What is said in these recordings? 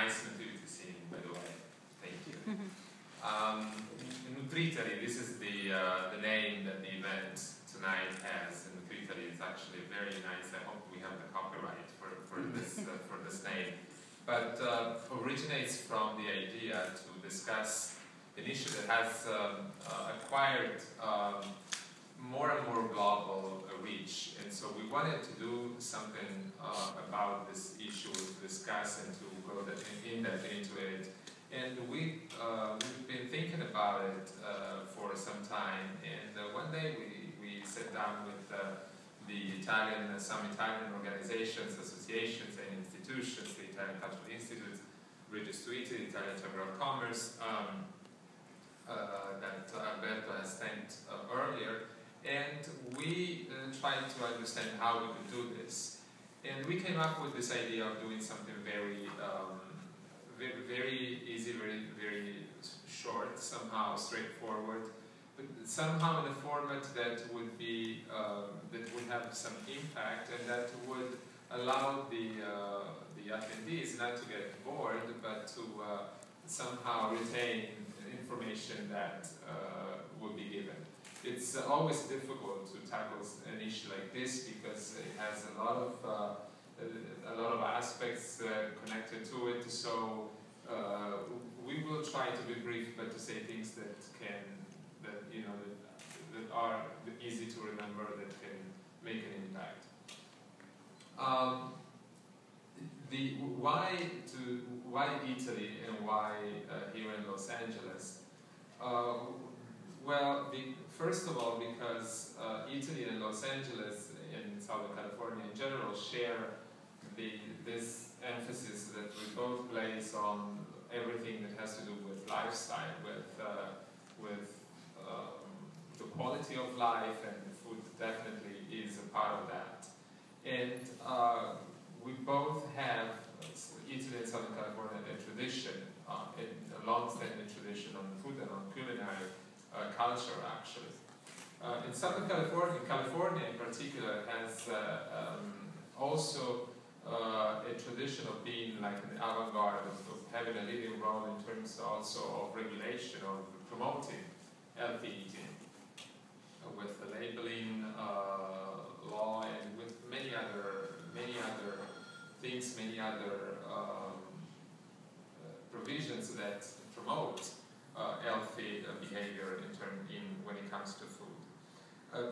nice nativity scene, by the way. Thank you. NutrItaly, this is the name that the event tonight has. NutrItaly is actually very nice. I hope we have the copyright for this name. But originates from the idea to discuss an issue that has acquired more and more global reach, and so we wanted to do something about this issue, discuss and to go in depth into it. And we've been thinking about it for some time, and one day we sat down with some Italian organizations, associations and institutions, the Italian Cultural Institute, Bridges to Italy, Italian Chamber of Commerce, that Alberto has thanked earlier, and we tried to understand how we could do this. And we came up with this idea of doing something very easy, very short, somehow straightforward, but somehow in a format that would be that would have some impact and that would allow the attendees not to get bored, but to somehow retain information that would be given. It's always difficult to tackle an issue like this because it has a lot of aspects connected to it. So we will try to be brief, but to say things that are easy to remember, that can make an impact. Why Italy and why here in Los Angeles? Well, first of all, because Italy and Los Angeles and Southern California in general share this emphasis that we both place on everything that has to do with lifestyle, with the quality of life, and food definitely is a part of that. And we both have, Italy and Southern California, a tradition, a long-standing tradition on food and on culinary culture, actually. In Southern California, California in particular, has also a tradition of being like an avant-garde, of having a leading role in terms also of regulation, of promoting healthy eating, with the labeling law and with many other things, many other provisions that promote healthy behavior when it comes to food.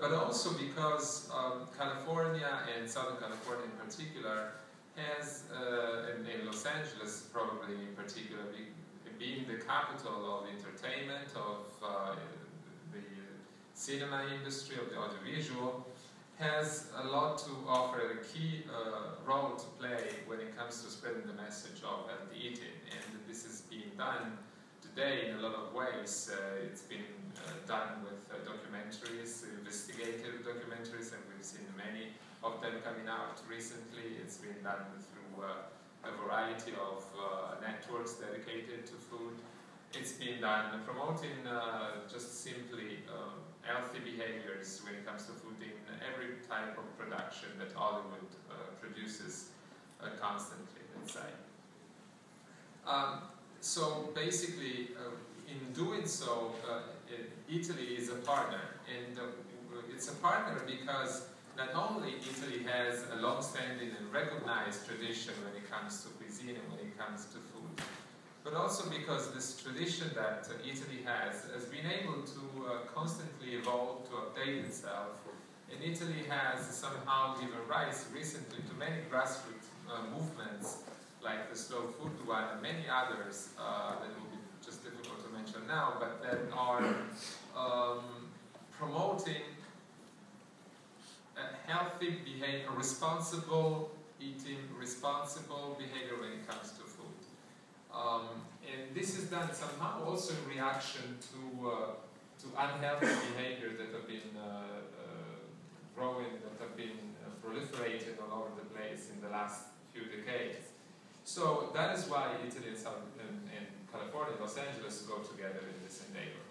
But also because California and Southern California in particular has, and Los Angeles probably in particular, being the capital of entertainment, of the cinema industry, of the audiovisual, has a lot to offer, a key role to play when it comes to spreading the message of healthy eating. And this is being done today in a lot of ways. It's been done with documentaries, investigative documentaries, and we've seen many of them coming out recently. It's been done through a variety of networks dedicated to food. It's been done promoting just simply healthy behaviors when it comes to food in every type of production that Hollywood produces constantly, let's say. So basically, in doing so, Italy is a partner, and it's a partner because not only Italy has a long-standing and recognized tradition when it comes to cuisine and when it comes to food, but also because this tradition that Italy has been able to constantly evolve, to update itself, and Italy has somehow given rise recently to many grassroots movements, like the slow food one and many others that will be just difficult to mention now, but that are promoting a healthy behavior, responsible eating, responsible behavior when it comes to food. And this is done somehow also in reaction to unhealthy behaviors that have been growing, that have been proliferated all over the place in the last few decades. So that is why Italy and California, Los Angeles go together in this endeavor.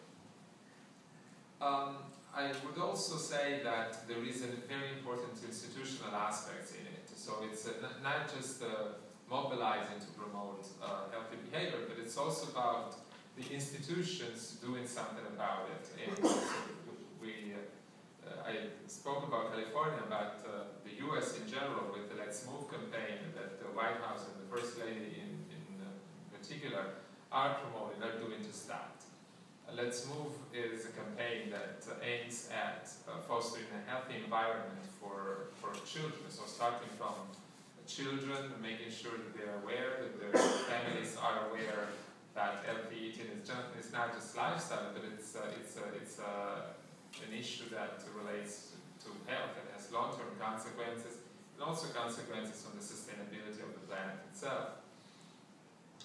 I would also say that there is a very important institutional aspect in it. So it's not just the mobilizing to promote healthy behavior, but it's also about the institutions doing something about it. And I spoke about California, but the US in general with the Let's Move campaign that the White House and the First Lady in particular are promoting, are doing to start. Let's Move is a campaign that aims at fostering a healthy environment for children. So starting from children, making sure that they're aware, that their families are aware that healthy eating is not just lifestyle, but it's an issue that relates to health and has long-term consequences, and also consequences on the sustainability of the planet itself.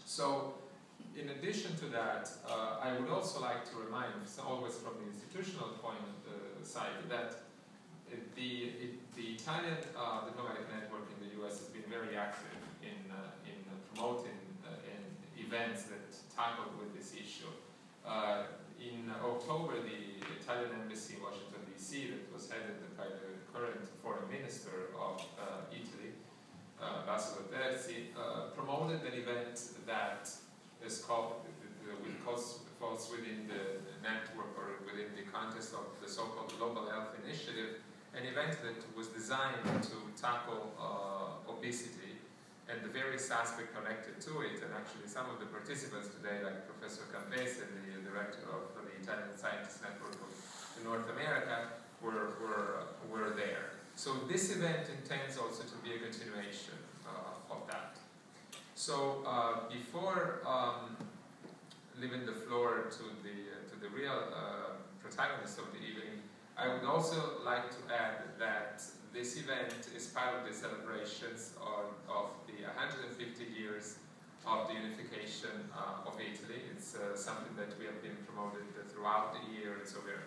So, in addition to that, I would also like to remind, always from the institutional point side, that the Italian diplomatic network in the US has been very active in promoting events that tackle with this issue. In October, the Italian embassy in Washington, D.C., that was headed by the current foreign minister of Italy, Ambassador Terzi, promoted an event that is called, falls within the network or within the context of the so-called Global Health Initiative, an event that was designed to tackle obesity and the various aspects connected to it. And actually some of the participants today, like Professor Campese, the director of the Italian Scientists Network of North America, were there. So this event intends also to be a continuation of that. So before leaving the floor to the real protagonist of the evening, I would also like to add that this event is part of the celebrations of the 150 years of the unification of Italy. It's something that we have been promoted throughout the year, so we're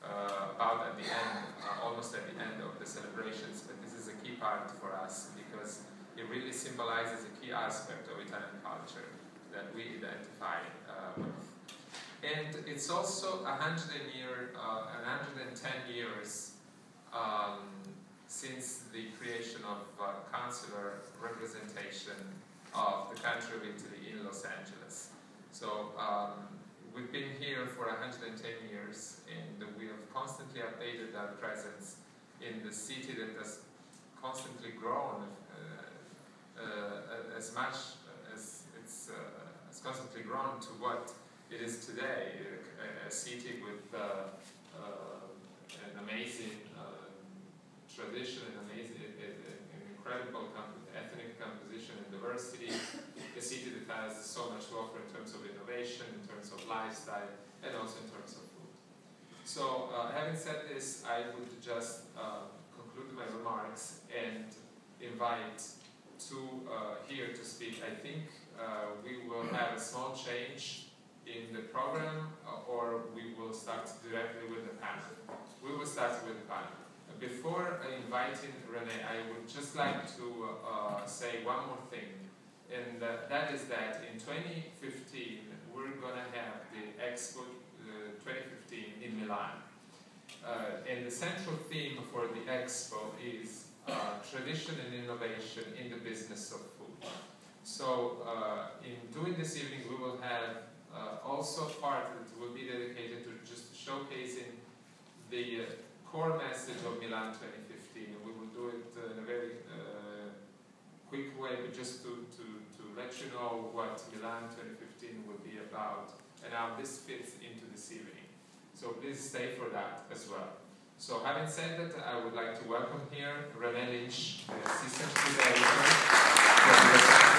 about at the end, almost at the end of the celebrations, but this is a key part for us because it really symbolizes a key aspect of Italian culture that we identify with. And it's also 110 years since the creation of consular representation of the country of Italy in Los Angeles. So we've been here for 110 years, and we have constantly updated our presence in the city that has constantly grown as much as it's constantly grown to what it is today, a city with an amazing tradition, an incredible ethnic composition and diversity, a city that has so much to offer in terms of innovation, in terms of lifestyle, and also in terms of food. So, having said this, I would just conclude my remarks and invite two here to speak. I think we will have a small change in the program, or we will start directly with the panel. We will start with the panel. Before inviting Renee, I would just like to say one more thing, and that is that in 2015 we're going to have the Expo 2015 in Milan. And the central theme for the Expo is tradition and innovation in the business of food. So in doing this evening we will have also a part that will be dedicated to just showcasing the core message of Milan 2015. We will do it in a very quick way, but just to let you know what Milan 2015 will be about and how this fits into this evening. So please stay for that as well. So having said that, I would like to welcome here Renee Lynch, the assistant to the editor.